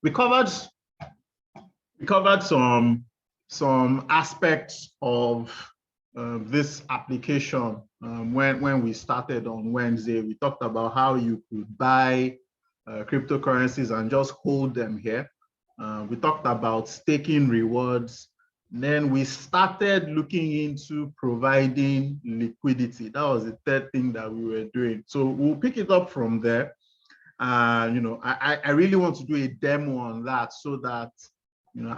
we covered some aspects of this application when we started on Wednesday. We talked about how you could buy cryptocurrencies and just hold them here. We talked about staking rewards. Then we started looking into providing liquidity. That was the third thing that we were doing. So we'll pick it up from there. I really want to do a demo on that so that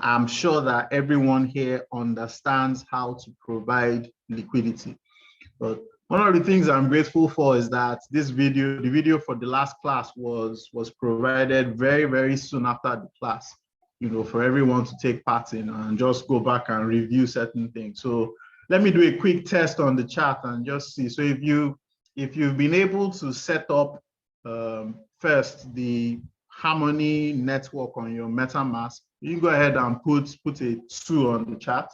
I'm sure that everyone here understands how to provide liquidity. But one of the things I'm grateful for is that the video for the last class was provided very, very soon after the class, for everyone to take part in and just go back and review certain things. So let me do a quick test on the chat and just see. So if you've been able to set up first the Harmony network on your MetaMask, you can go ahead and put a 2 on the chat.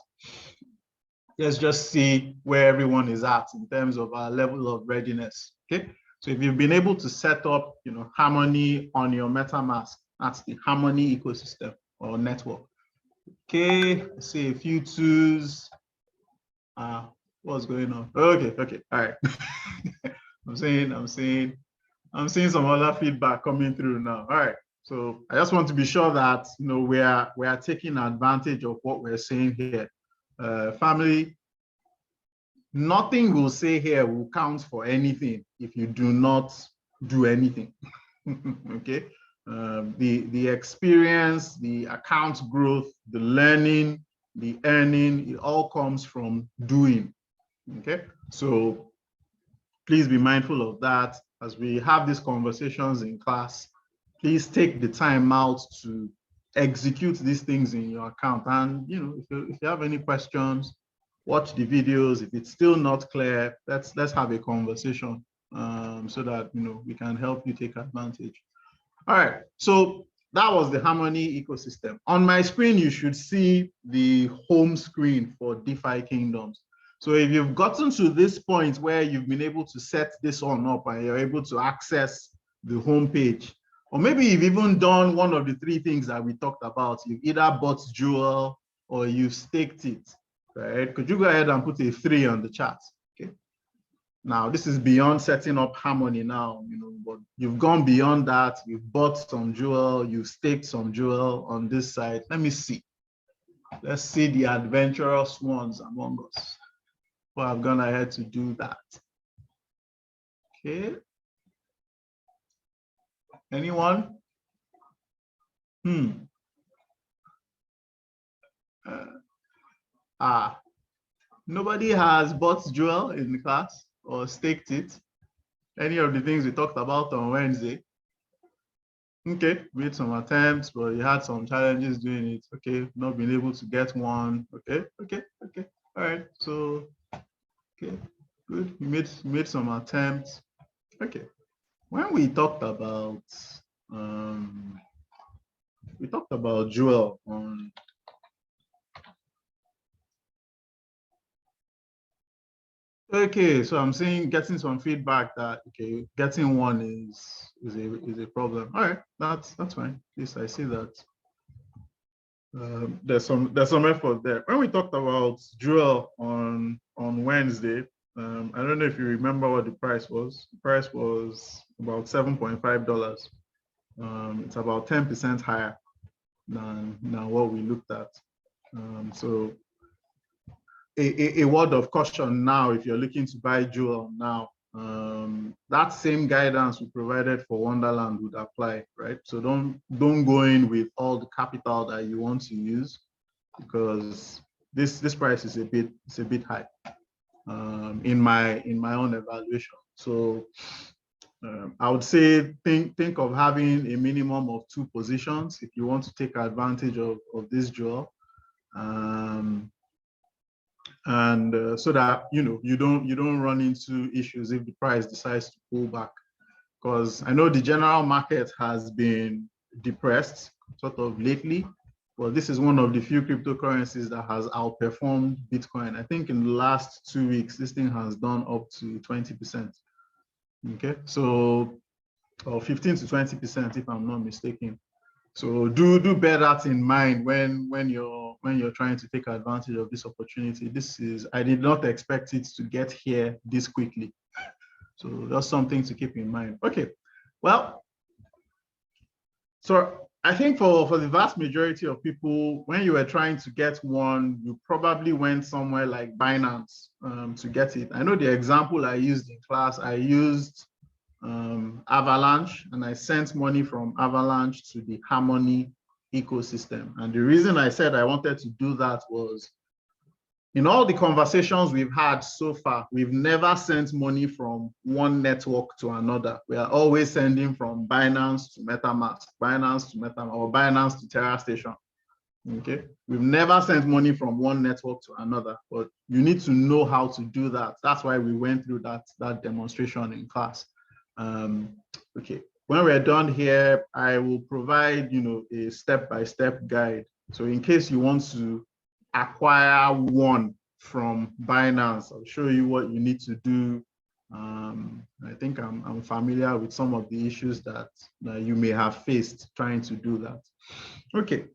Let's just see where everyone is at in terms of our level of readiness. Okay, so if you've been able to set up Harmony on your MetaMask, that's the Harmony ecosystem or network. Okay, I see a few 2s. What's going on? Okay, all right. I'm seeing some other feedback coming through now. All right. So I just want to be sure that we are taking advantage of what we're saying here. Family, nothing we'll say here will count for anything if you do not do anything. Okay. The experience, the account growth, the learning, the earning, it all comes from doing. Okay. So please be mindful of that as we have these conversations in class. Please take the time out to execute these things in your account. And if you have any questions, watch the videos. If it's still not clear, let's have a conversation so that we can help you take advantage. All right, so that was the Harmony ecosystem. On my screen, you should see the home screen for Defikingdoms. So if you've gotten to this point where you've been able to set this on up and you're able to access the home page, or maybe you've even done one of the 3 things that we talked about. You've either bought Jewel or you've staked it, right? Could you go ahead and put a 3 on the chat? Okay. Now, this is beyond setting up Harmony now, but you've gone beyond that. You've bought some Jewel, you've staked some Jewel on this side. Let me see. Let's see the adventurous ones among us who have gone ahead to do that. Okay. Anyone? Nobody has bought Jewel in the class or staked it. Any of the things we talked about on Wednesday. Okay, made some attempts, but you had some challenges doing it. Okay, not being able to get one. Okay. All right, so, okay, good. You made some attempts. Okay. When we talked about Jewel on okay, so I'm seeing getting some feedback that getting one is a problem. All right, that's fine. At least I see that there's some effort there. When we talked about Jewel on Wednesday, I don't know if you remember what the price was. The price was about $7.5. It's about 10% higher than what we looked at. So a word of caution now, if you're looking to buy Jewel now, that same guidance we provided for Wonderland would apply, right? So don't go in with all the capital that you want to use, because this price is a bit high in my own evaluation. So I would say think of having a minimum of 2 positions if you want to take advantage of this Jewel. And so that you don't run into issues if the price decides to pull back, because I know the general market has been depressed sort of lately, but this is one of the few cryptocurrencies that has outperformed Bitcoin. I think in the last 2 weeks this thing has done up to 20%. Okay, so or 15 to 20% if I'm not mistaken. So do bear that in mind when you're trying to take advantage of this opportunity. I did not expect it to get here this quickly. So that's something to keep in mind. Okay, well, so I think for the vast majority of people, when you were trying to get one, you probably went somewhere like Binance to get it. I know the example I used in class, I used Avalanche, and I sent money from Avalanche to the Harmony ecosystem. And the reason I said I wanted to do that was, in all the conversations we've had so far, we've never sent money from one network to another. We are always sending from Binance to MetaMask, Binance to MetaMask, or Binance to TerraStation. Okay, we've never sent money from one network to another, but you need to know how to do that. That's why we went through that demonstration in class. Okay, when we're done here, I will provide a step-by-step guide. So in case you want to acquire one from Binance, I'll show you what you need to do. I think I'm familiar with some of the issues that you may have faced trying to do that. Okay,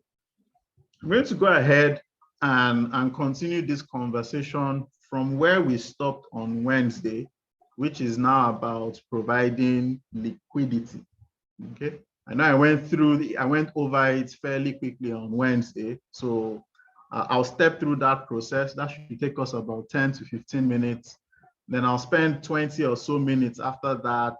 I'm going to go ahead and continue this conversation from where we stopped on Wednesday, which is now about providing liquidity. Okay, I know I went over it fairly quickly on Wednesday, so I'll step through that process. That should take us about 10 to 15 minutes. Then I'll spend 20 or so minutes after that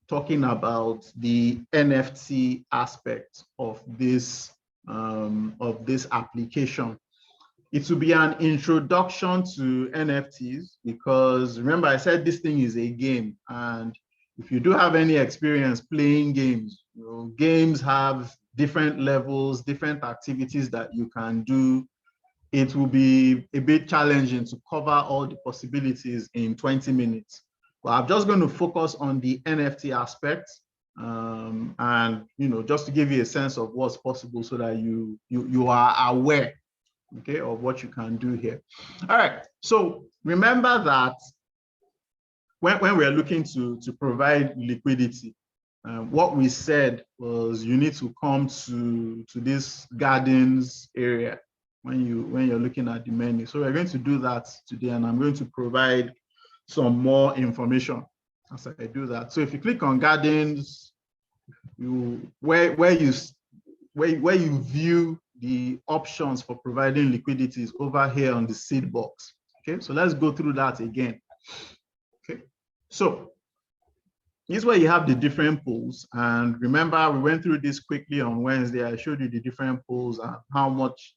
talking about the NFT aspect of this application. It will be an introduction to NFTs, because remember I said this thing is a game, and if you do have any experience playing games, games have different levels, different activities that you can do. It will be a bit challenging to cover all the possibilities in 20 minutes. Well, I'm just going to focus on the NFT aspect, and just to give you a sense of what's possible, so that you are aware, okay, of what you can do here. All right. So remember that when we're looking to provide liquidity, what we said was you need to come to this gardens area when you're looking at the menu. So we're going to do that today, and I'm going to provide some more information as I do that. So if you click on gardens, where you view the options for providing liquidity is over here on the seed box. Okay, so let's go through that again. Okay, so here's where you have the different pools. And remember, we went through this quickly on Wednesday. I showed you the different pools and how much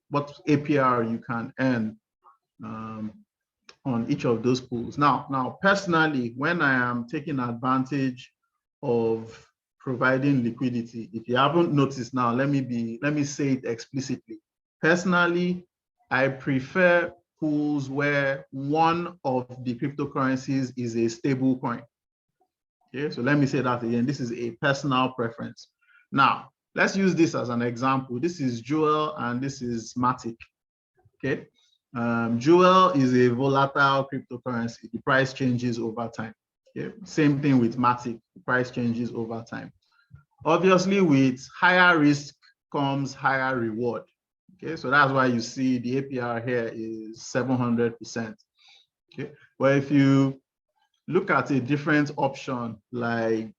what APR you can earn on each of those pools. Now, personally, when I am taking advantage of providing liquidity, if you haven't noticed now, let me say it explicitly. Personally, I prefer pools where one of the cryptocurrencies is a stable coin. Okay, so let me say that again. This is a personal preference. Now, let's use this as an example. This is Jewel and this is Matic. Okay, Jewel is a volatile cryptocurrency. The price changes over time. Okay, same thing with Matic. The price changes over time. Obviously, with higher risk comes higher reward. Okay, so that's why you see the APR here is 700%. Okay, well, if you look at a different option like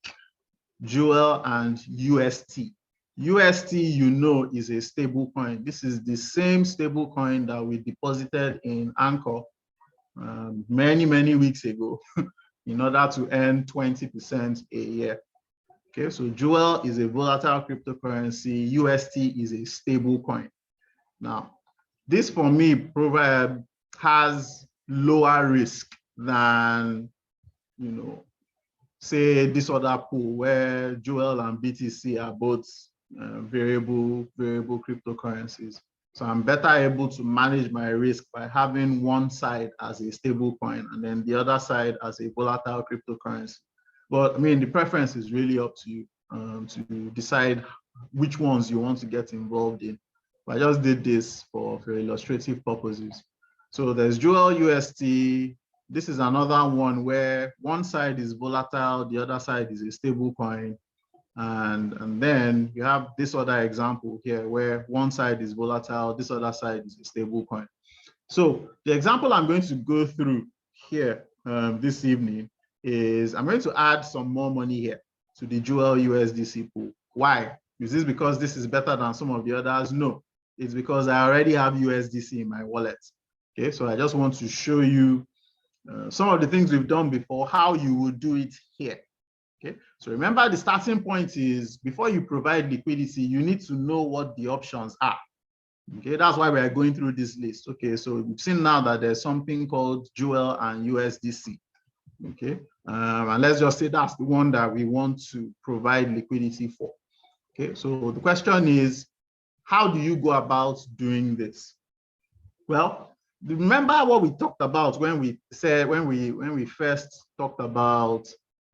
Jewel and UST. UST, is a stable coin. This is the same stable coin that we deposited in Anchor many weeks ago in order to earn 20% a year. Okay, so Jewel is a volatile cryptocurrency. UST is a stable coin. Now, this for me has lower risk than say this other pool where Jewel and BTC are both variable cryptocurrencies. So I'm better able to manage my risk by having one side as a stable coin and then the other side as a volatile cryptocurrency. But I mean, the preference is really up to you to decide which ones you want to get involved in. But I just did this for illustrative purposes. So there's Jewel UST. This is another one where one side is volatile, the other side is a stable coin. And then you have this other example here where one side is volatile, this other side is a stable coin. So the example I'm going to go through here this evening is I'm going to add some more money here to the Jewel USDC pool. Why? Is this because this is better than some of the others? No, it's because I already have USDC in my wallet. Okay, so I just want to show you some of the things we've done before, how you would do it here. Okay, so remember the starting point is before you provide liquidity, you need to know what the options are. Okay, that's why we are going through this list. Okay, so we've seen now that there's something called Jewel and USDC. Okay, and let's just say that's the one that we want to provide liquidity for. Okay, so the question is, how do you go about doing this? Well, remember what we talked about when we first talked about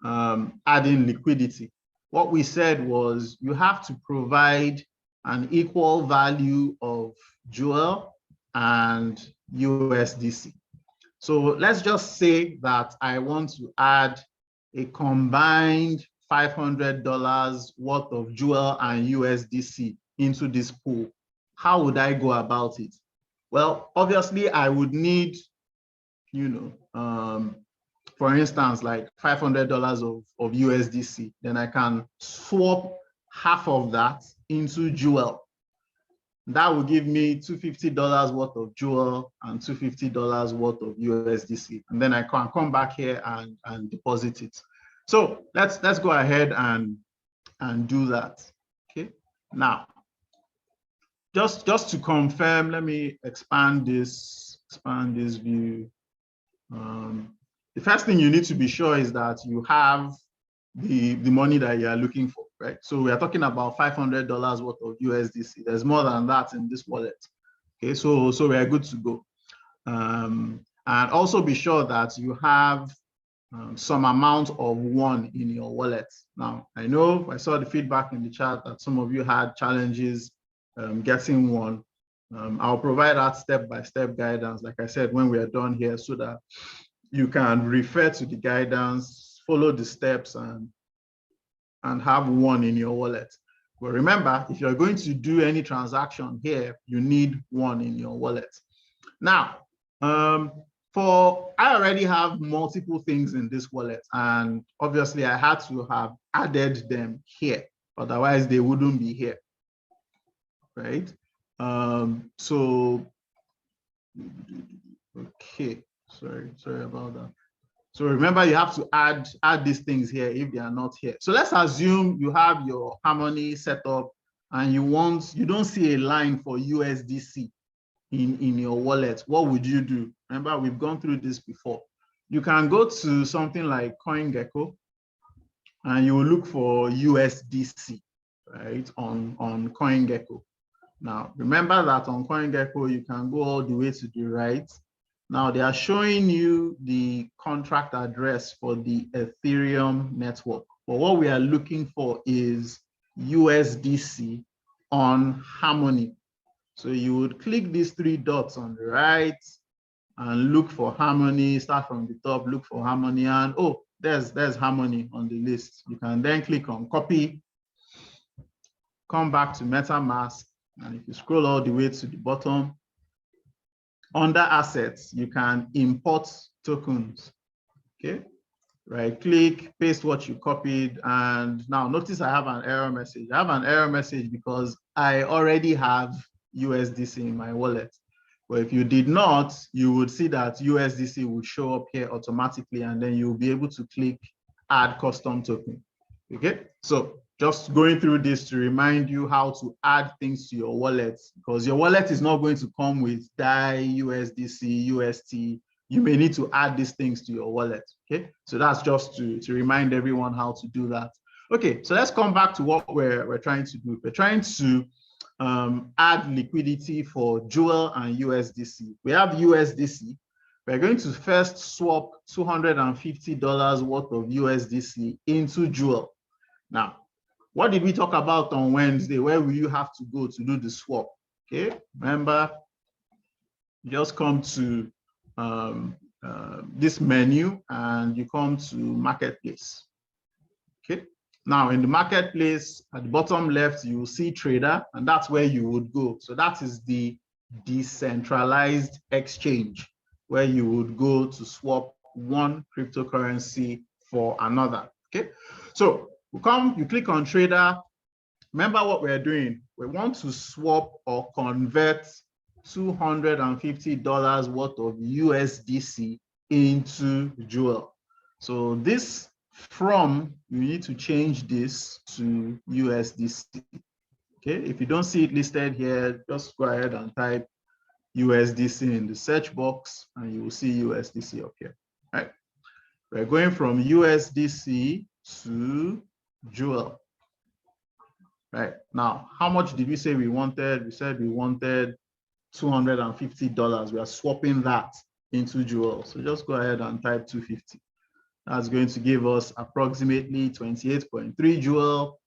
adding liquidity. What we said was you have to provide an equal value of Jewel and USDC. So let's just say that I want to add a combined $500 worth of Jewel and USDC into this pool. How would I go about it? Well, obviously I would need, for instance, like $500 of USDC. Then I can swap half of that into Jewel. That will give me $250 worth of Jewel and $250 worth of USDC. And then I can come back here and deposit it. So let's go ahead and do that. Okay. Now, just to confirm, let me expand this view. The first thing you need to be sure is that you have the money that you are looking for, right? So we are talking about $500 worth of USDC. There's more than that in this wallet. Okay, so we are good to go. And also be sure that you have some amount of one in your wallet. Now, I know I saw the feedback in the chat that some of you had challenges getting one. I'll provide that step-by-step guidance, like I said, when we are done here, so that you can refer to the guidance, follow the steps, and have one in your wallet. But remember, if you're going to do any transaction here, you need one in your wallet. Now, I already have multiple things in this wallet, and obviously I had to have added them here, otherwise they wouldn't be here, right? Okay, sorry about that. So remember, you have to add these things here if they are not here. So let's assume you have your Harmony set up and you don't see a line for USDC in your wallet. What would you do? Remember, we've gone through this before. You can go to something like CoinGecko and you will look for USDC, right, on CoinGecko. Now, remember that on CoinGecko, you can go all the way to the right. Now, they are showing you the contract address for the Ethereum network. But what we are looking for is USDC on Harmony. So you would click these three dots on the right and look for Harmony, start from the top, look for Harmony, and oh, there's Harmony on the list. You can then click on copy, come back to MetaMask, and if you scroll all the way to the bottom, under assets, you can import tokens. Okay, right click, paste what you copied, and now notice I have an error message. I have an error message because I already have USDC in my wallet. But if you did not, you would see that USDC would show up here automatically, and then you'll be able to click add custom token. Okay, so just going through this to remind you how to add things to your wallet, because your wallet is not going to come with DAI, USDC, UST. You may need to add these things to your wallet. Okay, so that's just to remind everyone how to do that. Okay, so let's come back to what we're trying to do. We're trying to add liquidity for Jewel and USDC. We have USDC. We're going to first swap $250 worth of USDC into Jewel. Now, what did we talk about on Wednesday? Where will you have to go to do the swap? Okay, remember, just come to this menu and you come to Marketplace. Okay, Now in the marketplace, at the bottom left, you will see trader, and that's where you would go. So that is the decentralized exchange where you would go to swap one cryptocurrency for another. Okay, so you click on trader. Remember what we're doing. We want to swap or convert $250 worth of USDC into Jewel. So this you need to change this to USDC. Okay, if you don't see it listed here, just go ahead and type USDC in the search box and you will see USDC up here. All right, we're going from USDC to Jewel. Right now, how much did we say we wanted? We said we wanted $250. We are swapping that into Jewel. So just go ahead and type 250. That's going to give us approximately 28.3 Jewel.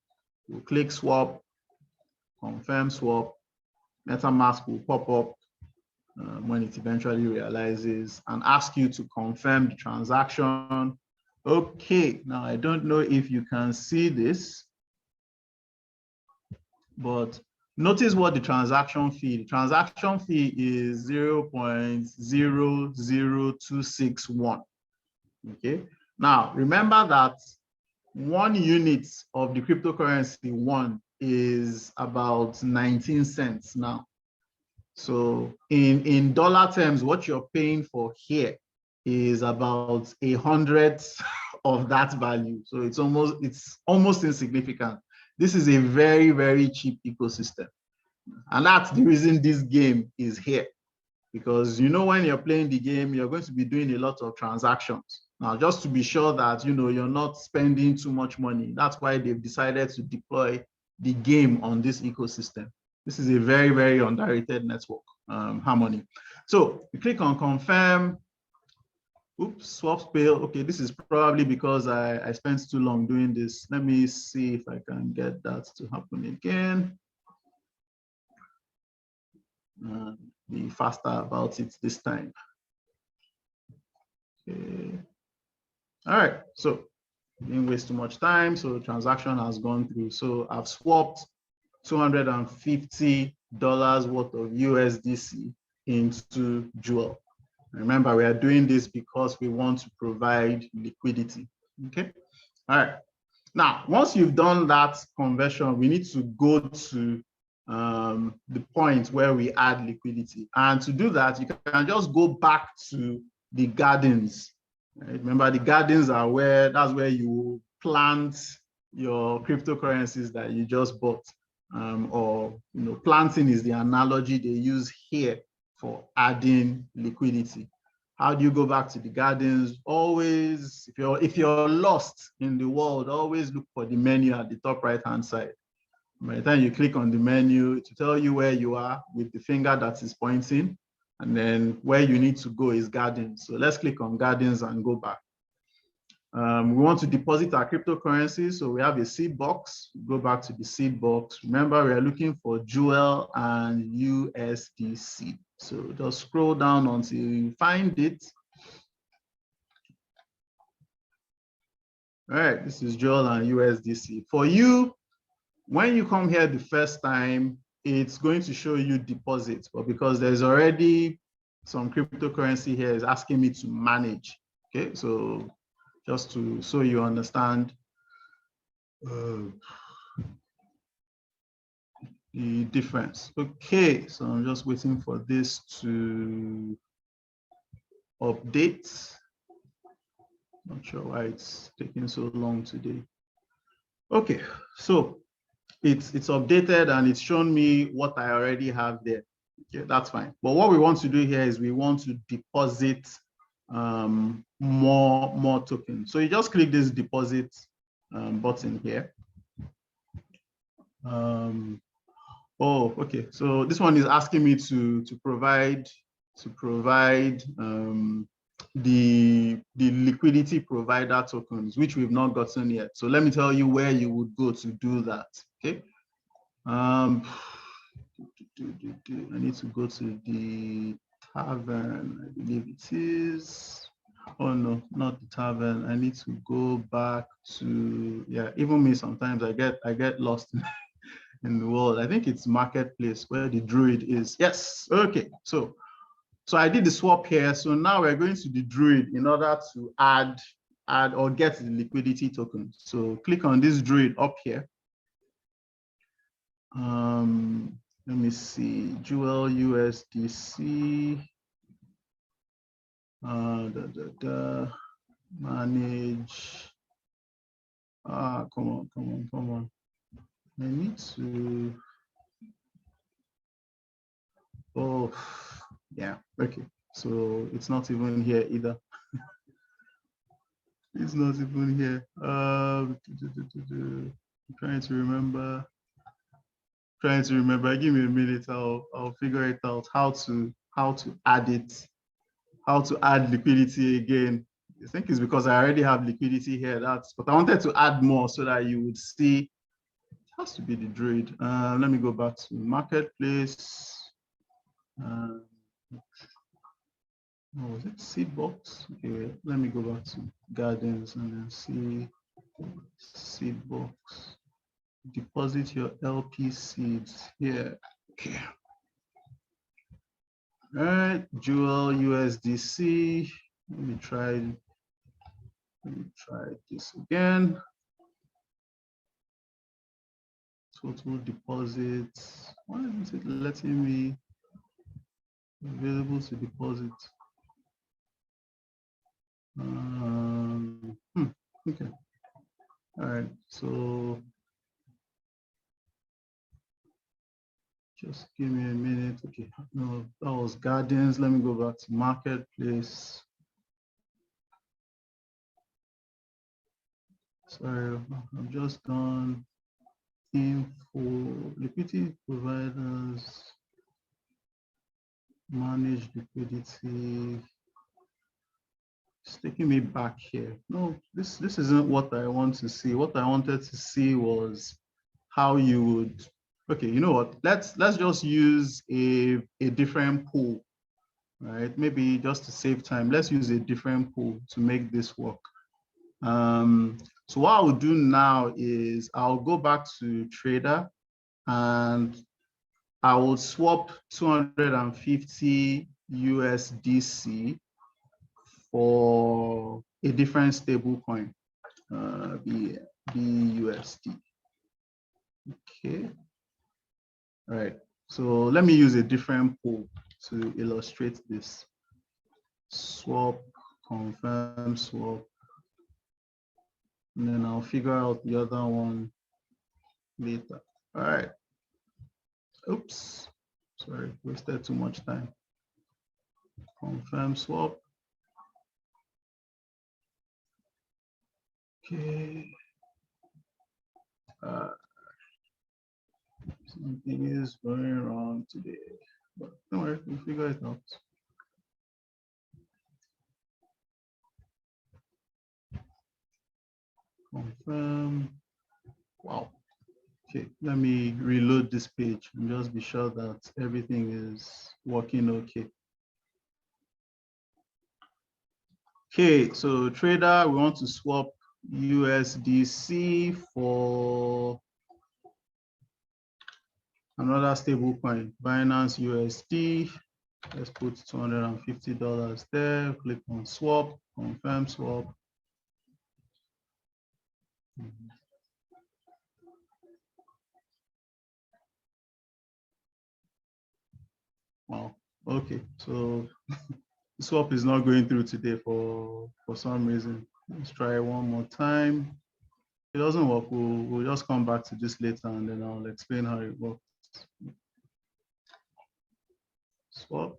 We'll click swap, confirm swap. MetaMask will pop up when it eventually realizes and ask you to confirm the transaction. Okay, now I don't know if you can see this, but notice what the transaction fee. The transaction fee is 0.00261. Okay. Now remember that 1 unit of the cryptocurrency one is about 19 cents now. So in dollar terms, what you're paying for here is about 100th of that value. So it's almost insignificant. This is a very, very cheap ecosystem. And that's the reason this game is here. Because when you're playing the game, you're going to be doing a lot of transactions. Now, just to be sure that you're not spending too much money, that's why they've decided to deploy the game on this ecosystem. This is a very, very underrated network, Harmony. So you click on confirm. Oops, swap fail. Okay, this is probably because I spent too long doing this. Let me see if I can get that to happen again. Be faster about it this time. Okay. All right, so didn't waste too much time. So the transaction has gone through. So I've swapped $250 worth of USDC into Jewel. Remember, we are doing this because we want to provide liquidity. Okay. All right. Now, once you've done that conversion, we need to go to the point where we add liquidity. And to do that, you can just go back to the gardens. Right? Remember, the gardens are that's where you plant your cryptocurrencies that you just bought. Planting is the analogy they use here for adding liquidity. How do you go back to the gardens? Always, if you're lost in the world, always look for the menu at the top right-hand side. By the time you click on the menu, it will tell you where you are with the finger that is pointing, and then where you need to go is gardens. So let's click on gardens and go back. We want to deposit our cryptocurrency, so we have a seed box. Go back to the seed box. Remember, we are looking for Jewel and USDC. So just scroll down until you find it. All right, this is Jewel and USDC. For you, when you come here the first time, it's going to show you deposits, but because there's already some cryptocurrency here, it's asking me to manage. Okay, so just so you understand the difference. Okay, so I'm just waiting for this to update. Not sure why it's taking so long today. Okay, so it's updated and it's shown me what I already have there. Okay, that's fine. But what we want to do here is we want to deposit more tokens. So you just click this deposit button here. Oh, okay. So this one is asking me to provide the liquidity provider tokens, which we've not gotten yet. So let me tell you where you would go to do that. Okay. I need to go to the tavern, I believe it is. Oh no, not the tavern. I need to go back to, yeah, even me sometimes I get lost in the world. I think it's marketplace where the druid is. Yes. Okay. So I did the swap here. So now we're going to the druid in order to add or get the liquidity token. So click on this druid up here. Let me see, Jewel USDC. Manage. Come on. I need to. Oh, yeah. Okay. So it's not even here either. It's not even here. I'm trying to remember. Give me a minute. I'll figure it out how to add it. How to add liquidity again. I think it's because I already have liquidity here. But I wanted to add more so that you would see. It has to be the druid. Let me go back to marketplace. Was it seed box? Okay, let me go back to gardens and then see seed box. Deposit your LP seeds here. Okay. All right, Jewel USDC. Let me try this again. Total deposits. Why isn't it letting me available to deposit? Okay. All right. So just give me a minute. Okay. No, that was gardens. Let me go back to marketplace. Sorry, I'm just done. Info, liquidity providers, manage liquidity. It's taking me back here. No, this isn't what I want to see. What I wanted to see was how you would, okay, you know what? Let's just use a different pool, right? Maybe just to save time, let's use a different pool to make this work. So what I'll do now is I'll go back to Trader and I will swap 250 USDC for a different stable coin, BUSD. Okay. All right. So let me use a different pool to illustrate this. Swap, confirm swap. And then I'll figure out the other one later. All right. Oops. Sorry, wasted too much time. Confirm swap. Okay. Something is going wrong today, but don't worry, we'll figure it out. Confirm. Wow. Okay, let me reload this page and just be sure that everything is working okay. Okay, so trader, we want to swap USDC for another stable coin, Binance USD. Let's put $250 there. Click on swap, confirm swap. Wow. Okay, so the swap is not going through today for some reason. Let's try one more time. If it doesn't work, we'll just come back to this later and then I'll explain how it works. Swap.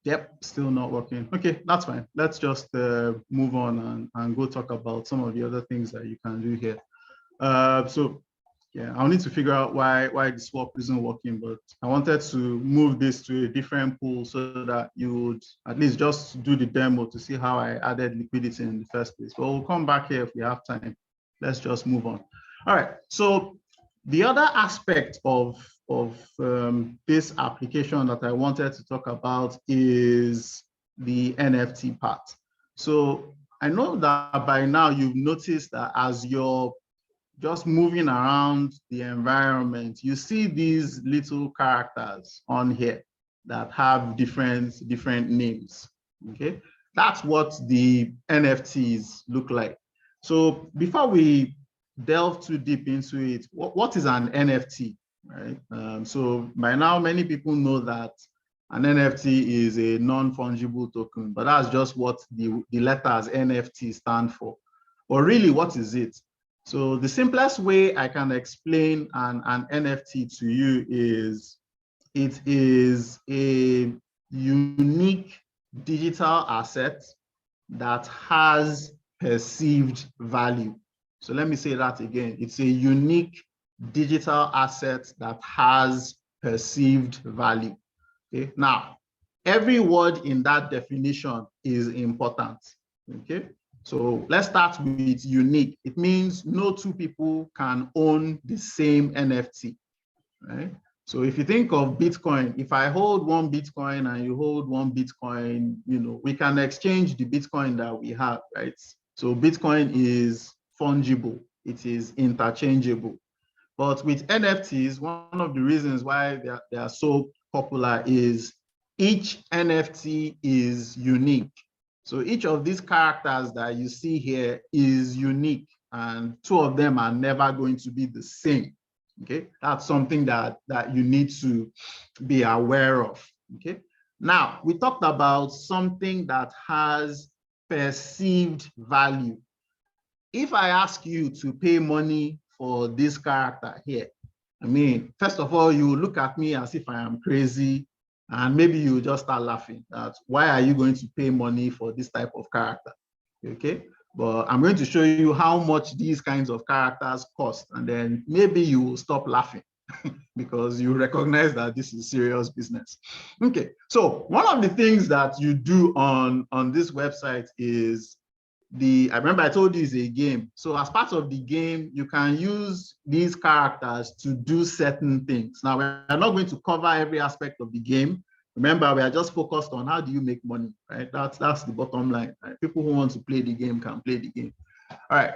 Yep, still not working. Okay, that's fine. Let's just move on and go talk about some of the other things that you can do here. So yeah, I'll need to figure out why the swap isn't working, but I wanted to move this to a different pool so that you would at least just do the demo to see how I added liquidity in the first place. But we'll come back here if we have time. Let's just move on. All right, so the other aspect of this application that I wanted to talk about is the NFT part. So I know that by now you've noticed that as you're just moving around the environment, you see these little characters on here that have different names. Okay, that's what the NFTs look like. So before we delve too deep into it, what is an NFT, right? So by now, many people know that an NFT is a non-fungible token, but that's just what the letters NFT stand for. But really, what is it? So the simplest way I can explain an NFT to you is it is a unique digital asset that has perceived value. So let me say that again. It's a unique digital asset that has perceived value. Okay. Now, every word in that definition is important. Okay. So let's start with unique. It means no two people can own the same NFT, right? So if you think of Bitcoin, if I hold one Bitcoin and you hold one Bitcoin, we can exchange the Bitcoin that we have, right? So Bitcoin is fungible, it is interchangeable. But with NFTs, one of the reasons why they are so popular is each NFT is unique. So each of these characters that you see here is unique, and two of them are never going to be the same. Okay, that's something that you need to be aware of. Okay, now we talked about something that has perceived value. If I ask you to pay money for this character here, I mean, first of all, you look at me as if I am crazy, and maybe you just start laughing at why are you going to pay money for this type of character? Okay, but I'm going to show you how much these kinds of characters cost, and then maybe you will stop laughing because you recognize that this is serious business. Okay, so one of the things that you do on this website is I remember I told you it's a game. So as part of the game, you can use these characters to do certain things. Now, we're not going to cover every aspect of the game. Remember, we are just focused on how do you make money, right? That's the bottom line. Right? People who want to play the game can play the game. All right.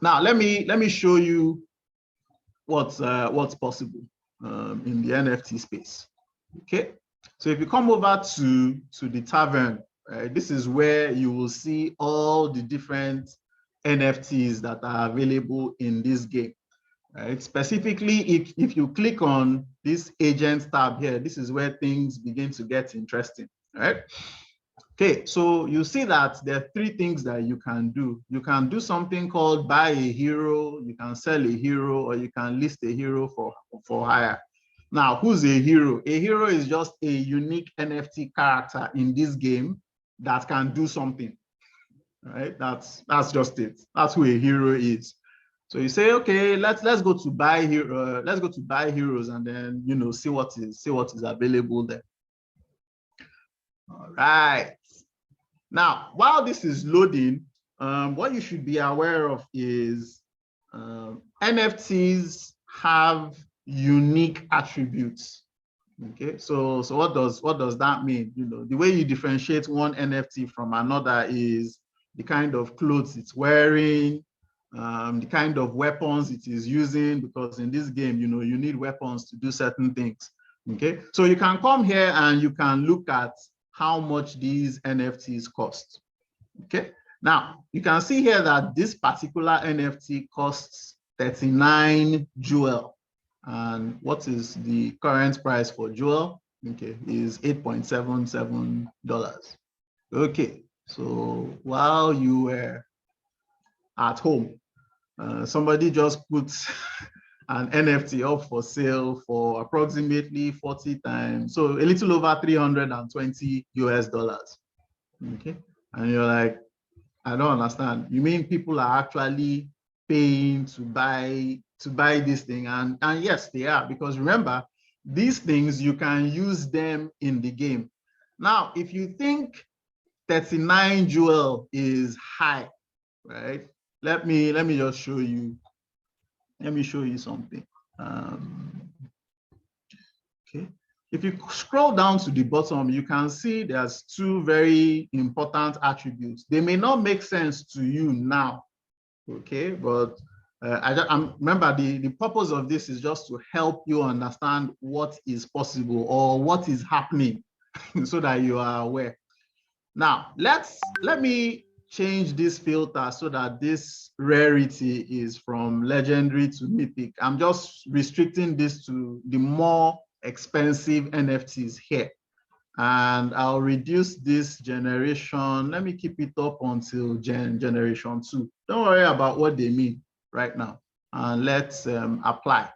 Now, let me show you what's possible in the NFT space. Okay. So if you come over to the tavern, this is where you will see all the different NFTs that are available in this game. Right? Specifically, if you click on this agent tab here, this is where things begin to get interesting. Right? Okay, so you see that there are three things that you can do. You can do something called buy a hero, you can sell a hero, or you can list a hero for hire. Now, who's a hero? A hero is just a unique NFT character in this game that can do something, right? That's just it. That's who a hero is. So you say, okay, let's go to buy hero. Let's go to buy heroes, and then see what is available there. All right. Now, while this is loading, what you should be aware of is NFTs have unique attributes. Okay, so what does that mean? The way you differentiate one NFT from another is the kind of clothes it's wearing, the kind of weapons it is using, because in this game, you need weapons to do certain things. Okay, so you can come here and you can look at how much these NFTs cost. Okay, now you can see here that this particular NFT costs 39 jewel. And what is the current price for jewel? Okay, is $8.77. Okay, so while you were at home, somebody just puts an NFT up for sale for approximately 40 times, so a little over 320 US dollars. Okay, and you're like, I don't understand. You mean people are actually paying to buy this thing? And yes, they are, because remember, these things, you can use them in the game. Now, if you think 39 jewel is high, right? Let me just show you. Let me show you something. Okay. If you scroll down to the bottom, you can see there's two very important attributes. They may not make sense to you now, okay? But remember, the purpose of this is just to help you understand what is possible or what is happening so that you are aware. Now, let me change this filter so that this rarity is from legendary to mythic. I'm just restricting this to the more expensive NFTs here. And I'll reduce this generation. Let me keep it up until generation 2. Don't worry about what they mean right now. And let's apply.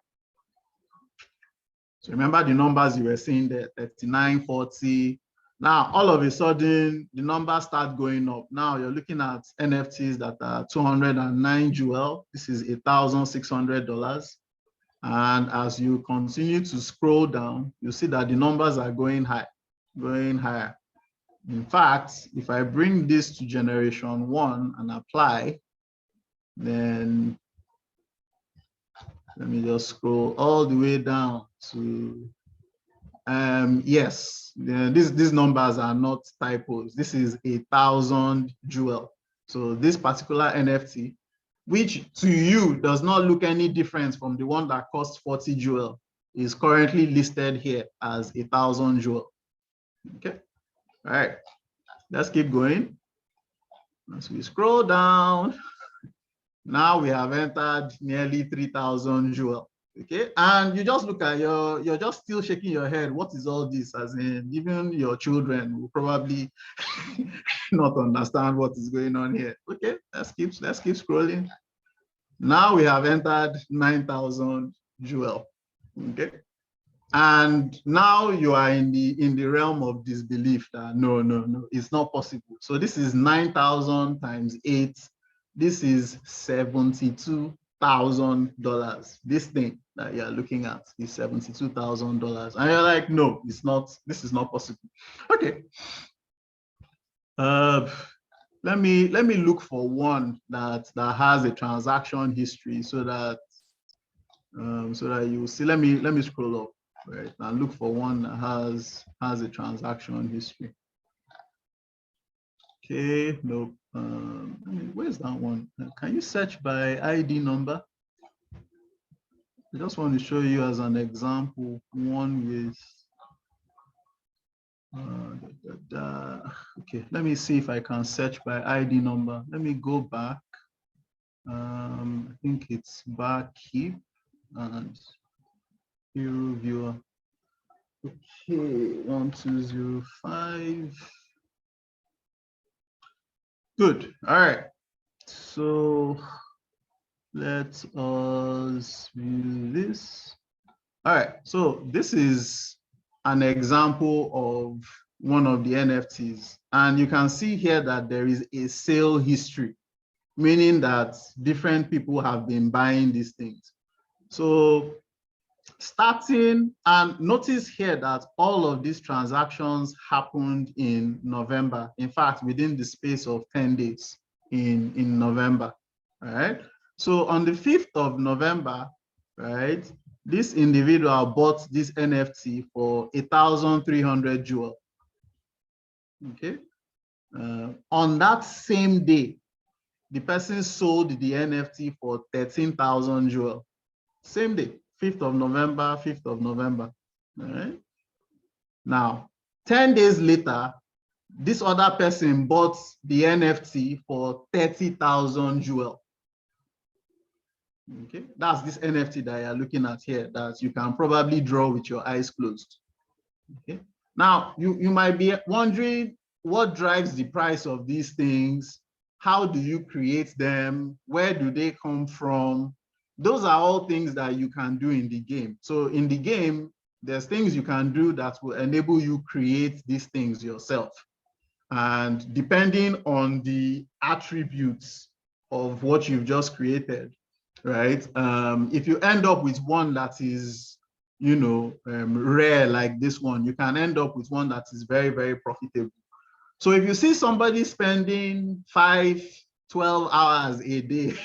So remember the numbers you were seeing there, 39, 40. Now, all of a sudden, the numbers start going up. Now you're looking at NFTs that are 209 jewel. This is $1,600. And as you continue to scroll down, you see that the numbers are going high, going higher. In fact, if I bring this to generation 1 and apply, then let me just scroll all the way down to, yes, these numbers are not typos. This is 1,000 jewel. So this particular NFT, which to you does not look any different from the one that costs 40 jewel, is currently listed here as 1,000 jewel. Okay, all right, let's keep going. As we scroll down, now we have entered nearly 3,000 jewel. Okay, and you just look at you're just still shaking your head. What is all this? As in, even your children will probably not understand what is going on here. Okay, let's keep scrolling. Now we have entered 9,000 jewel. Okay, and now you are in the realm of disbelief that no, it's not possible. So this is 9,000 times 8. This is $72,000. This thing that you're looking at is $72,000, and you're like, no, it's not. This is not possible. Okay. Let me look for one that has a transaction history so that you see. Let me scroll up, right, and look for one that has a transaction history. Okay, nope. Where's that one? Can you search by ID number? I just want to show you as an example one with okay, let me see if I can search by ID number. Let me go back. I think it's Barkeep and Hero Viewer. Okay, 1205. Good. All right. So let us view this. All right. So this is an example of one of the NFTs. And you can see here that there is a sale history, meaning that different people have been buying these things. So starting, and notice here that all of these transactions happened in November. In fact, within the space of 10 days in November, all right? So on the 5th of November, right, this individual bought this NFT for 1,300 jewel, okay? On that same day, the person sold the NFT for 13,000 jewel, same day. 5th of November, 5th of November. All right. Now, 10 days later, this other person bought the NFT for 30,000 jewel. Okay, that's this NFT that you're looking at here that you can probably draw with your eyes closed. Okay. Now, you might be wondering what drives the price of these things? How do you create them? Where do they come from? Those are all things that you can do in the game. So in the game, there's things you can do that will enable you create these things yourself. And depending on the attributes of what you've just created, right? If you end up with one that is, you know, rare like this one, you can end up with one that is very, very profitable. So if you see somebody spending 5-12 hours a day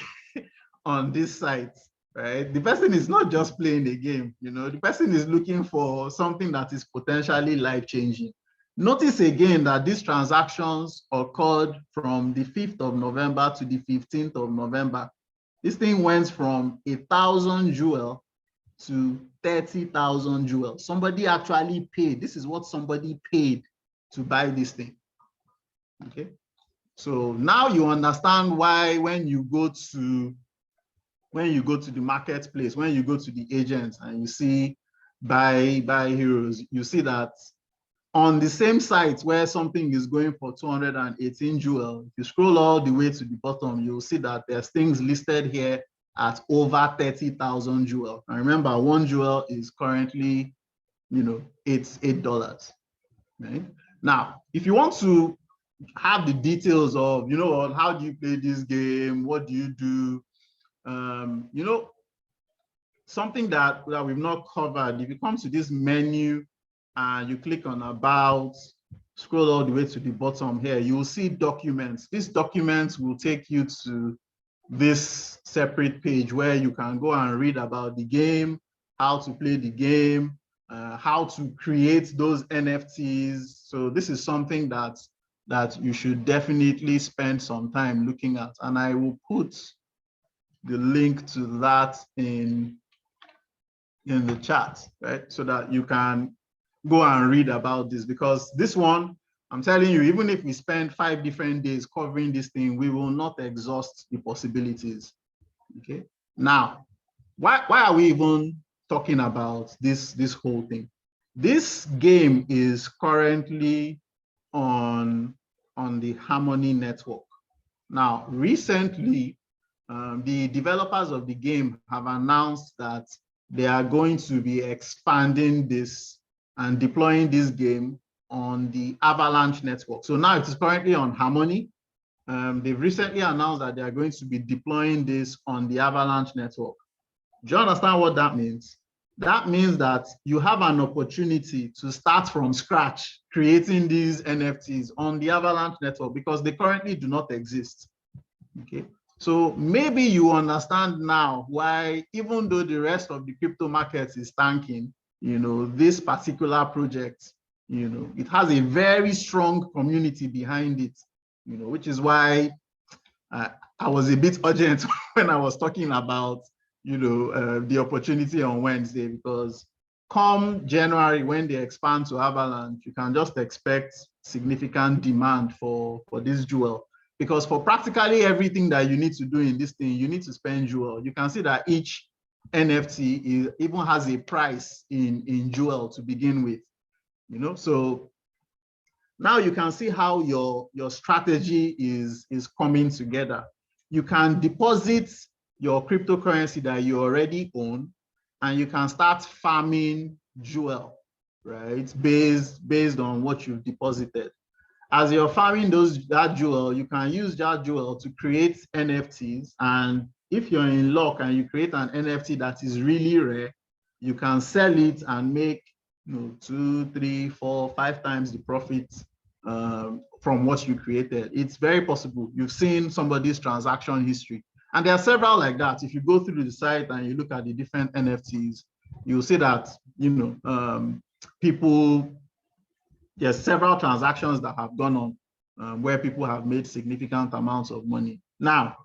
on this site, right? The person is not just playing a game, you know, the person is looking for something that is potentially life-changing. Notice again that these transactions occurred from the 5th of November to the 15th of November. This thing went from 1,000 jewel to 30,000 jewel. Somebody actually paid. This is what somebody paid to buy this thing. Okay. So now you understand why when you go to the marketplace, when you go to the agents and you see buy heroes, you see that on the same site where something is going for 218 jewel, if you scroll all the way to the bottom, you'll see that there's things listed here at over 30,000 jewel. And remember, one jewel is currently, you know, it's $8. Right? Now, if you want to have the details of, you know, how do you play this game? What do you do? You know, something that we've not covered, if you come to this menu and you click on about, scroll all the way to the bottom here, you will see documents. These documents will take you to this separate page where you can go and read about the game, how to play the game, how to create those NFTs. So this is something that you should definitely spend some time looking at. And I will put the link to that in the chat, right? So that you can go and read about this, because this one, I'm telling you, even if we spend 5 different days covering this thing, we will not exhaust the possibilities. Okay. Now, why are we even talking about this whole thing? This game is currently on the Harmony network. Now, recently, the developers of the game have announced that they are going to be expanding this and deploying this game on the Avalanche network. So now it is currently on Harmony. They've recently announced that they are going to be deploying this on the Avalanche network. Do you understand what that means? That means that you have an opportunity to start from scratch creating these NFTs on the Avalanche network, because they currently do not exist. Okay. So maybe you understand now why, even though the rest of the crypto market is tanking, you know, this particular project, you know, it has a very strong community behind it, you know, which is why I was a bit urgent when I was talking about, you know, the opportunity on Wednesday, because come January, when they expand to Avalanche, you can just expect significant demand for this jewel. Because for practically everything that you need to do in this thing, you need to spend jewel. You can see that each NFT even has a price in jewel to begin with, you know. So now you can see how your strategy is coming together. You can deposit your cryptocurrency that you already own, and you can start farming jewel, right? Based on what you've deposited. As you're farming that jewel, you can use that jewel to create NFTs. And if you're in luck and you create an NFT that is really rare, you can sell it and make, you know, 2, 3, 4, 5 times the profit from what you created. It's very possible. You've seen somebody's transaction history. And there are several like that. If you go through the site and you look at the different NFTs, you'll see that, you know, there's several transactions that have gone on where people have made significant amounts of money. Now,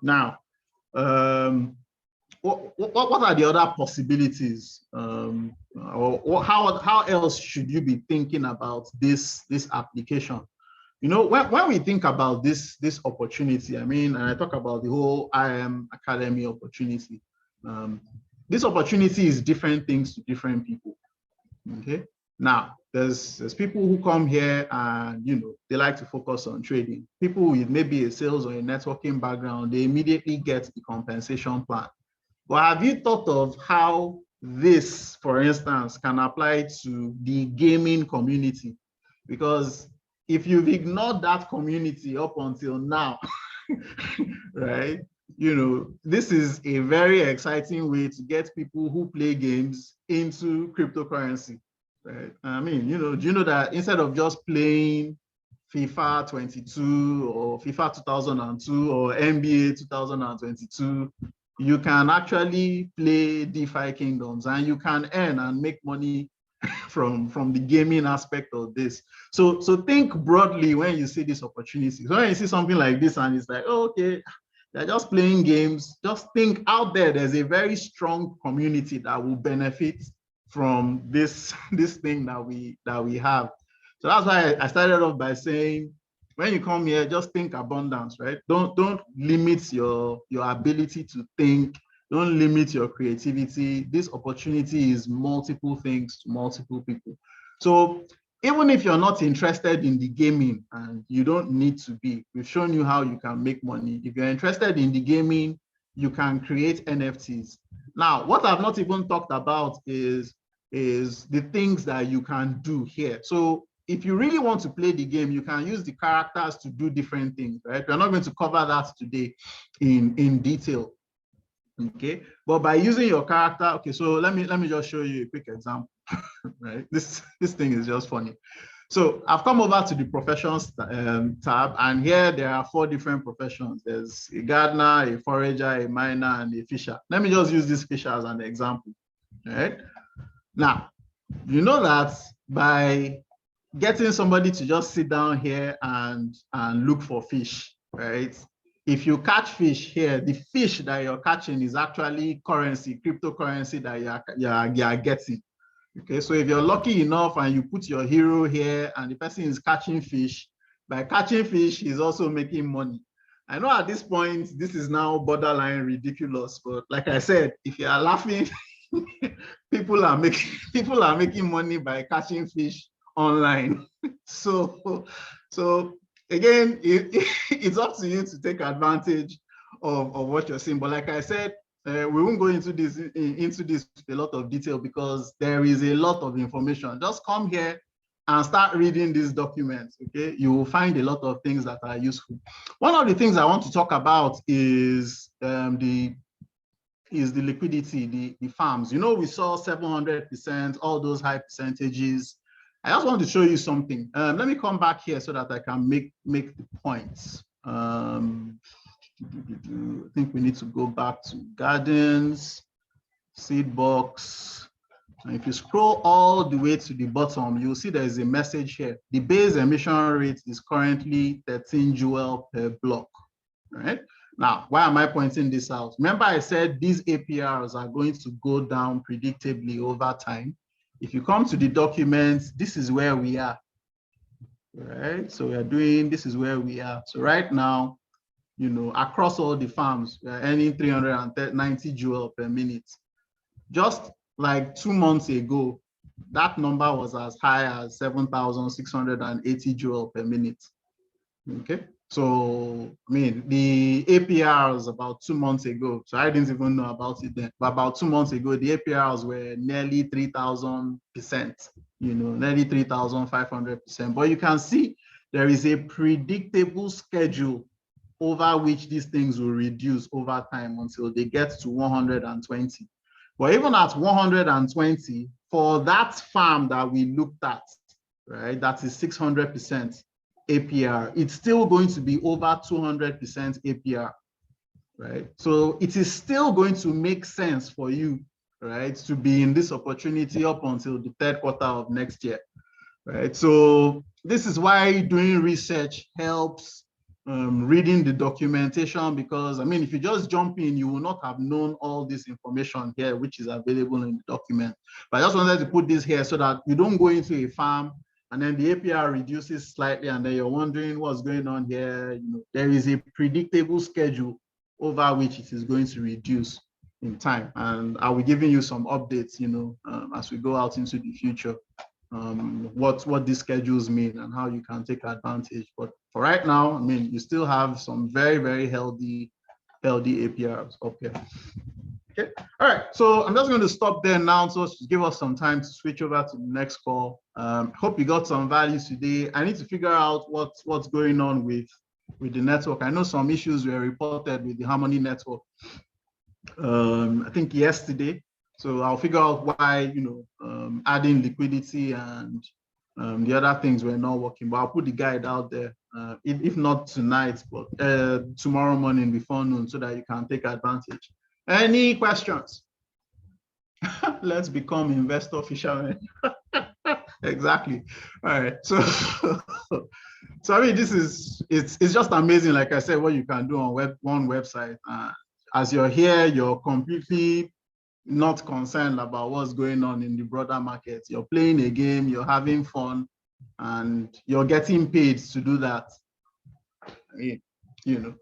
what are the other possibilities, or how else should you be thinking about this application? You know, when we think about this opportunity, I mean, and I talk about the whole IM Academy opportunity, this opportunity is different things to different people. Okay. Now, there's people who come here and, you know, they like to focus on trading. People with maybe a sales or a networking background, they immediately get the compensation plan. But have you thought of how this, for instance, can apply to the gaming community? Because if you've ignored that community up until now, right, you know, this is a very exciting way to get people who play games into cryptocurrency. Right. I mean, you know, do you know that instead of just playing FIFA 22 or FIFA 2002 or NBA 2022, you can actually play DeFi Kingdoms and you can earn and make money from the gaming aspect of this. So think broadly when you see this opportunity. So when you see something like this and it's like, oh, okay, they're just playing games, just think out there, there's a very strong community that will benefit from this thing that we have. So that's why I started off by saying, when you come here, just think abundance, right? Don't limit your ability to think. Don't limit your creativity. This opportunity is multiple things to multiple people. So even if you're not interested in the gaming, and you don't need to be, we've shown you how you can make money. If you're interested in the gaming, you can create NFTs. Now, what I've not even talked about is the things that you can do here. So if you really want to play the game, you can use the characters to do different things, right? We're not going to cover that today in detail. Okay, but by using your character, okay, so let me just show you a quick example. Right, this thing is just funny. So I've come over to the professions tab, and here there are 4 different professions. There's a gardener, a forager, a miner, and a fisher. Let me just use this fisher as an example. All right, now you know that by getting somebody to just sit down here and look for fish, right? If you catch fish here, the fish that you're catching is actually currency, cryptocurrency that you are getting. Okay, so if you're lucky enough and you put your hero here and the person is catching fish, by catching fish, he's also making money. I know at this point, this is now borderline ridiculous, but like I said, if you are laughing, people are making money by catching fish online. So again, it's up to you to take advantage of what you're seeing. But like I said, we won't go into this with a lot of detail because there is a lot of information. Just come here and start reading these documents, okay? You will find a lot of things that are useful. One of the things I want to talk about is the liquidity, the farms. You know, we saw 700%, all those high percentages. I just want to show you something. Let me come back here so that I can make the points. I think we need to go back to gardens, seed box. And if you scroll all the way to the bottom, you'll see there's a message here. The base emission rate is currently 13 joule per block, right? Now, why am I pointing this out? Remember I said these APRs are going to go down predictably over time. If you come to the documents, this is where we are, right? So we are doing, this is where we are. So right now, you know, across all the farms, we are earning 390 joule per minute. Just like 2 months ago, that number was as high as 7,680 joule per minute, okay? So, I mean, the APRs about 2 months ago, so I didn't even know about it then, but about 2 months ago, the APRs were nearly 3,000%, you know, nearly 3,500%. But you can see there is a predictable schedule over which these things will reduce over time until they get to 120. But even at 120, for that farm that we looked at, right, that is 600%. APR, it's still going to be over 200% APR, right? So it is still going to make sense for you, right, to be in this opportunity up until the 3rd quarter of next year, right? So this is why doing research helps, reading the documentation, because I mean, if you just jump in, you will not have known all this information here, which is available in the document. But I just wanted to put this here so that you don't go into a farm and then the APR reduces slightly, and then you're wondering what's going on here. You know, there is a predictable schedule over which it is going to reduce in time. And I'll be giving you some updates, you know, as we go out into the future, what these schedules mean and how you can take advantage. But for right now, I mean, you still have some very, very healthy APRs up here. Okay, all right, so I'm just going to stop there now so to give us some time to switch over to the next call. Hope you got some value today. I need to figure out what's going on with the network. I know some issues were reported with the Harmony network, I think yesterday. So I'll figure out why, you know, adding liquidity and the other things were not working, but I'll put the guide out there, if not tonight, but tomorrow morning before noon, so that you can take advantage. Any questions? Let's become investor fishermen. Exactly. All right. So, so I mean, it's just amazing. Like I said, what you can do on one website. As you're here, you're completely not concerned about what's going on in the broader market. You're playing a game, you're having fun, and you're getting paid to do that. You know,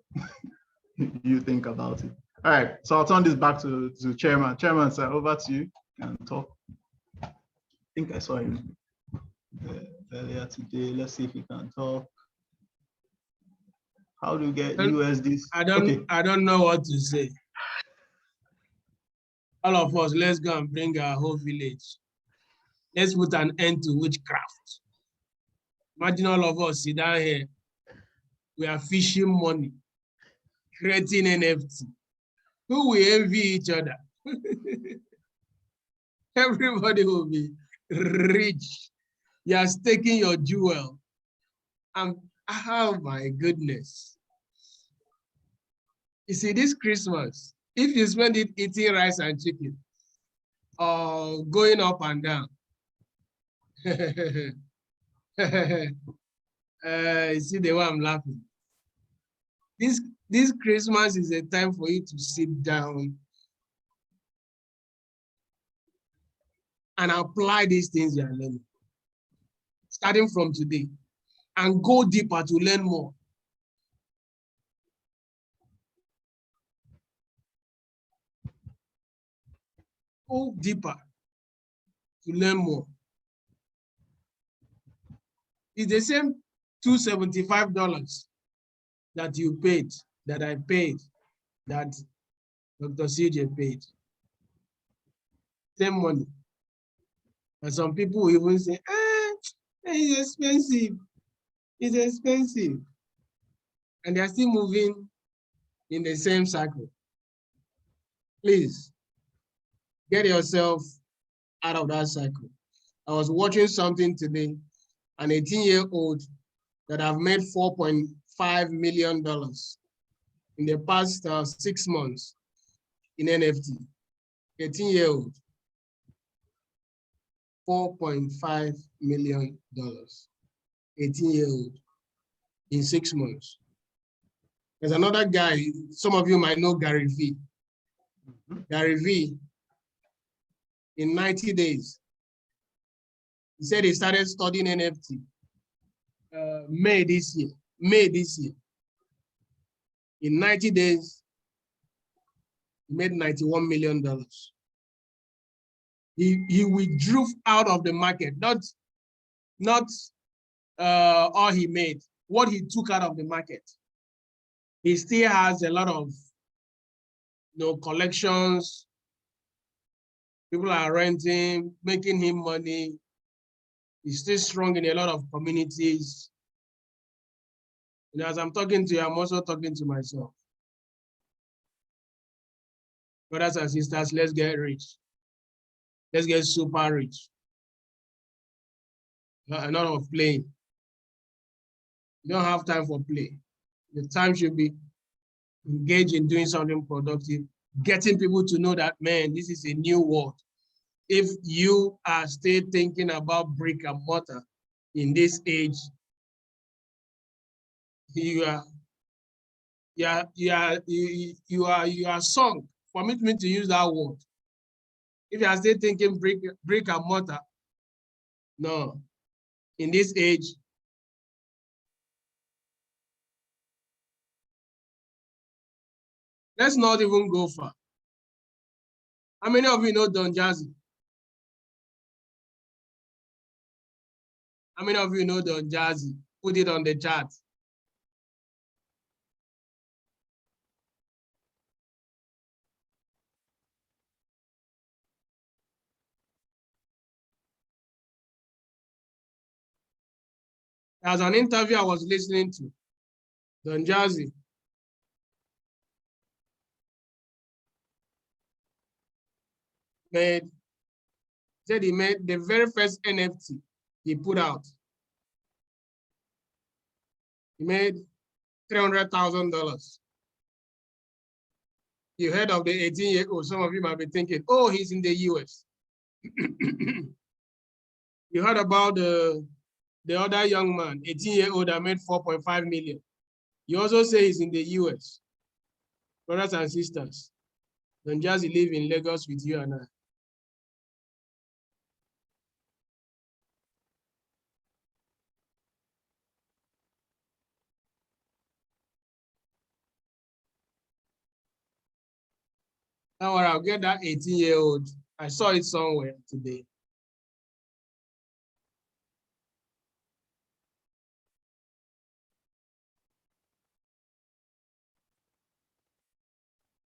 you think about it. All right, so I'll turn this back to Chairman. Chairman, sir, over to you and talk. I think I saw him earlier today. Let's see if he can talk. How do you get USD? I don't know what to say. All of us, let's go and bring our whole village. Let's put an end to witchcraft. Imagine all of us sit down here. We are fishing money, creating NFT. Who will envy each other? Everybody will be rich. You are staking your jewel. And oh my goodness. You see, this Christmas, if you spend it eating rice and chicken, or going up and down, you see the way I'm laughing. This Christmas is a time for you to sit down and apply these things you are learning, starting from today, and go deeper to learn more. Go deeper to learn more. It's the same $275 that you paid, that I paid, that Dr. CJ paid. Same money. And some people will even say, it's expensive. It's expensive. And they're still moving in the same cycle. Please, get yourself out of that cycle. I was watching something today, an 18-year-old that have made $4.5 million in the past 6 months in NFT. 18-year-old, $4.5 million. 18-year-old in 6 months. There's another guy, some of you might know Gary V. Gary V, in 90 days, he said he started studying NFT May this year. In 90 days, he made $91 million. He withdrew out of the market, not all he made, what he took out of the market. He still has a lot of collections. People are renting, making him money. He's still strong in a lot of communities. And as I'm talking to you, I'm also talking to myself. Brothers and sisters, let's get rich. Let's get super rich. Not of playing. You don't have time for play. The time should be engaged in doing something productive, getting people to know that, man, this is a new world. If you are still thinking about brick and mortar in this age, you are sunk. Permit me to use that word. If you are still thinking brick and mortar, no. In this age, let's not even go far. How many of you know Don Jazzy? How many of you know Don Jazzy? Put it on the chat. There's an interview I was listening to. Don Jazzy. Said he made the very first NFT he put out. He made $300,000. You heard of the 18-year-old. Some of you might be thinking, oh, he's in the US. You heard about the other young man, 18-year-old that made 4.5 million. You also say he's in the US. Brothers and sisters, don't just live in Lagos with you and I. Don't worry, I'll get that 18-year-old. I saw it somewhere today.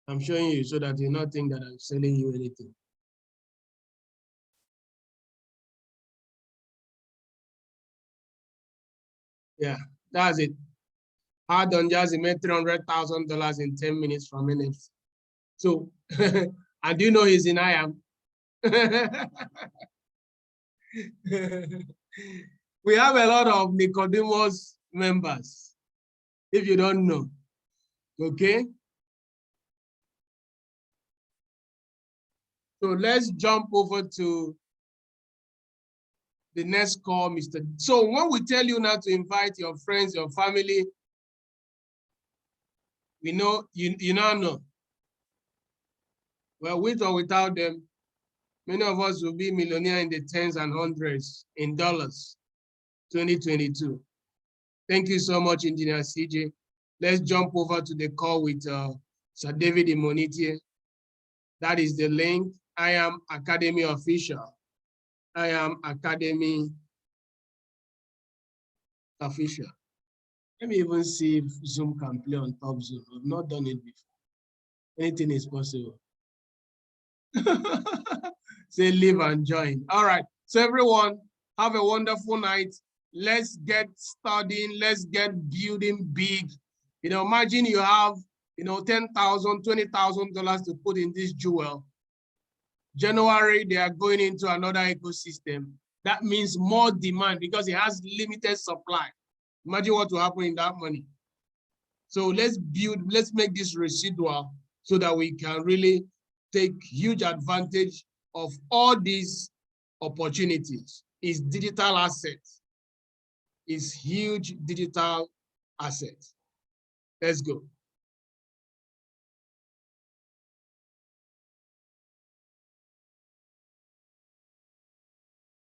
I'm showing you so that you not think that I'm selling you anything. Yeah, that's it. How Don Jazzy made $300,000 in 10 minutes from minutes. So, and you know he's in IAM. We have a lot of Nicodemus members, if you don't know. Okay. So let's jump over to the next call, Mr. So when we tell you now to invite your friends, your family, we know you now know. Well, with or without them, many of us will be millionaire in the tens and hundreds in dollars, 2022. Thank you so much, Engineer CJ. Let's jump over to the call with Sir David Imonitie. That is the link. I am Academy Official. I am Academy Official. Let me even see if Zoom can play on top Zoom. I've not done it before. Anything is possible. Say live and join. All right. So everyone, have a wonderful night. Let's get studying. Let's get building big. You know, imagine you have, you know, $10,000, $20,000 to put in this jewel. January, they are going into another ecosystem. That means more demand because it has limited supply. Imagine what will happen in that money. So let's make this residual so that we can really take huge advantage of all these opportunities. It's digital assets. It's huge digital assets. Let's go.